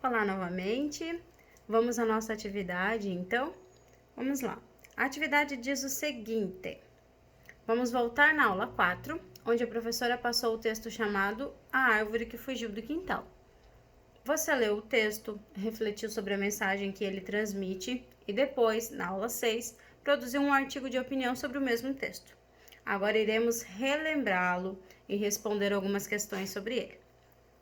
Olá novamente, vamos à nossa atividade então? Vamos lá. A atividade diz o seguinte: vamos voltar na aula 4, onde a professora passou o texto chamado A Árvore que Fugiu do Quintal. Você leu o texto, refletiu sobre a mensagem que ele transmite e depois, na aula 6, produziu um artigo de opinião sobre o mesmo texto. Agora iremos relembrá-lo e responder algumas questões sobre ele.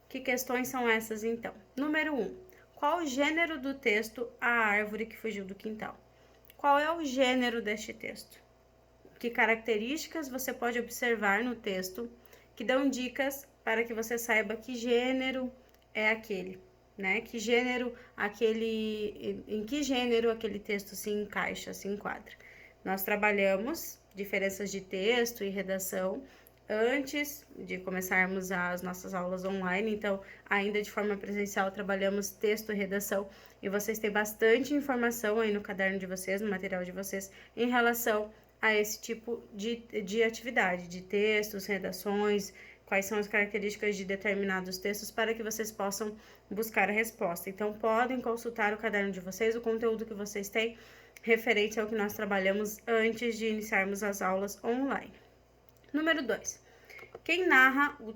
Que questões são essas então? Número 1. Qual o gênero do texto A Árvore que Fugiu do Quintal? Qual é o gênero deste texto? Que características você pode observar no texto que dão dicas para que você saiba que gênero é aquele, né? Em que gênero aquele texto se encaixa, se enquadra. Nós trabalhamos diferenças de texto e redação antes de começarmos as nossas aulas online, então ainda de forma presencial trabalhamos texto e redação e vocês têm bastante informação aí no caderno de vocês, no material de vocês, em relação a esse tipo de atividade, de textos, redações, quais são as características de determinados textos para que vocês possam buscar a resposta. Então podem consultar o caderno de vocês, o conteúdo que vocês têm referente ao que nós trabalhamos antes de iniciarmos as aulas online. Número 2. Quem narra o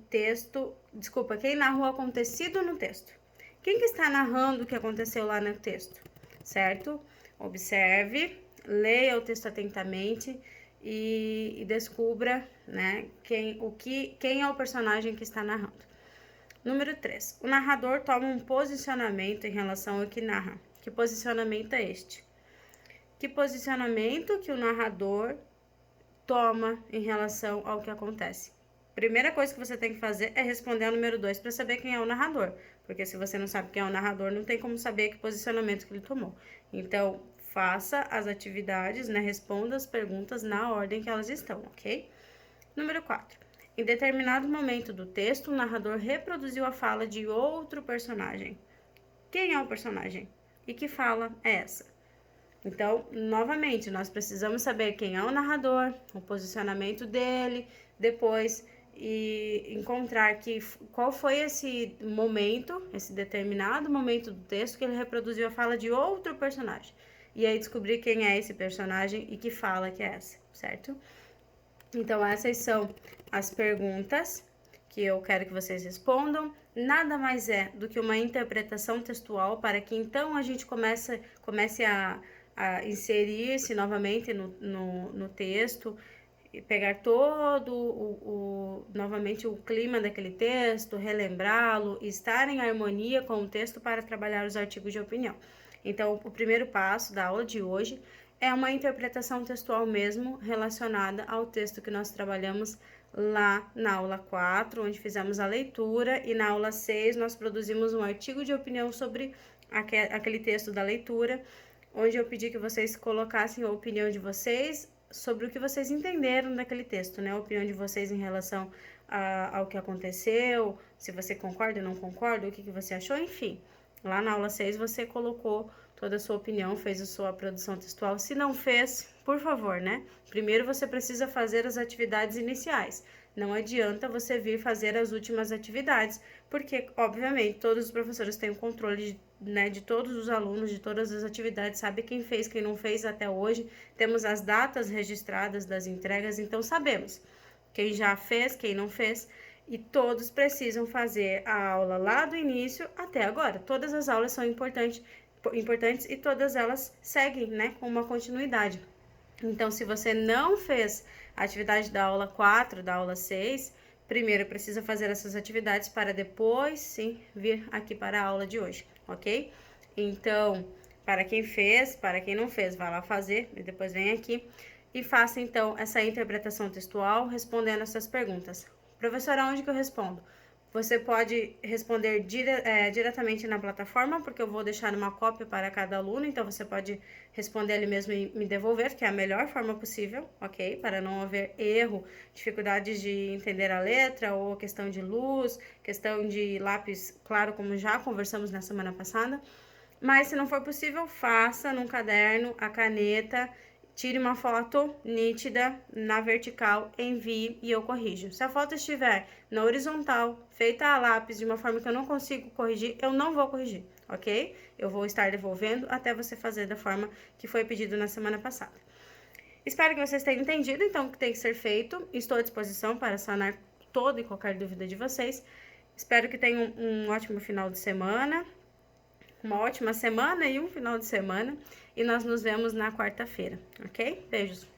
acontecido no texto? Quem que está narrando o que aconteceu lá no texto? Certo? Observe, leia o texto atentamente e descubra, né, quem é o personagem que está narrando. Número 3. O narrador toma um posicionamento em relação ao que narra. Que posicionamento é este? Que posicionamento que o narrador toma em relação ao que acontece? Primeira coisa que você tem que fazer é responder ao número 2 para saber quem é o narrador. Porque se você não sabe quem é o narrador, não tem como saber que posicionamento que ele tomou. Então, faça as atividades, né? Responda as perguntas na ordem que elas estão, ok? Número 4. Em determinado momento do texto, o narrador reproduziu a fala de outro personagem. Quem é o personagem? E que fala é essa? Então, novamente, nós precisamos saber quem é o narrador, o posicionamento dele, depois e encontrar qual foi esse momento, esse determinado momento do texto que ele reproduziu a fala de outro personagem. E aí descobrir quem é esse personagem e que fala que é essa, certo? Então, essas são as perguntas que eu quero que vocês respondam. Nada mais é do que uma interpretação textual para que então a gente comece a inserir-se novamente no texto, e pegar todo novamente o clima daquele texto, relembrá-lo, estar em harmonia com o texto para trabalhar os artigos de opinião. Então, o primeiro passo da aula de hoje é uma interpretação textual mesmo relacionada ao texto que nós trabalhamos lá na aula 4, onde fizemos a leitura, e na aula 6 nós produzimos um artigo de opinião sobre aquele texto da leitura, onde eu pedi que vocês colocassem a opinião de vocês sobre o que vocês entenderam daquele texto, né? A opinião de vocês em relação ao que aconteceu, se você concorda ou não concorda, o que você achou, enfim. Lá na aula 6 você colocou toda a sua opinião, fez a sua produção textual. Se não fez, por favor, né? Primeiro você precisa fazer as atividades iniciais. Não adianta você vir fazer as últimas atividades, porque, obviamente, todos os professores têm o controle de todos os alunos, de todas as atividades, sabe quem fez, quem não fez até hoje. Temos as datas registradas das entregas, então sabemos quem já fez, quem não fez, e todos precisam fazer a aula lá do início até agora. Todas as aulas são importantes e todas elas seguem, né, com uma continuidade. Então, se você não fez a atividade da aula 4, da aula 6, primeiro precisa fazer essas atividades para depois, sim, vir aqui para a aula de hoje, ok? Então, para quem fez, para quem não fez, vai lá fazer e depois vem aqui e faça, então, essa interpretação textual respondendo essas perguntas. Professora, onde que eu respondo? Você pode responder diretamente na plataforma, porque eu vou deixar uma cópia para cada aluno, então você pode responder ali mesmo e me devolver, que é a melhor forma possível, ok? Para não haver erro, dificuldades de entender a letra, ou questão de luz, questão de lápis claro, como já conversamos na semana passada. Mas se não for possível, faça num caderno, a caneta, tire uma foto nítida na vertical, envie e eu corrijo. Se a foto estiver na horizontal, feita a lápis de uma forma que eu não consigo corrigir, eu não vou corrigir, ok? Eu vou estar devolvendo até você fazer da forma que foi pedido na semana passada. Espero que vocês tenham entendido, então, o que tem que ser feito. Estou à disposição para sanar toda e qualquer dúvida de vocês. Espero que tenham um ótimo final de semana, uma ótima semana e um final de semana. E nós nos vemos na quarta-feira, ok? Beijos!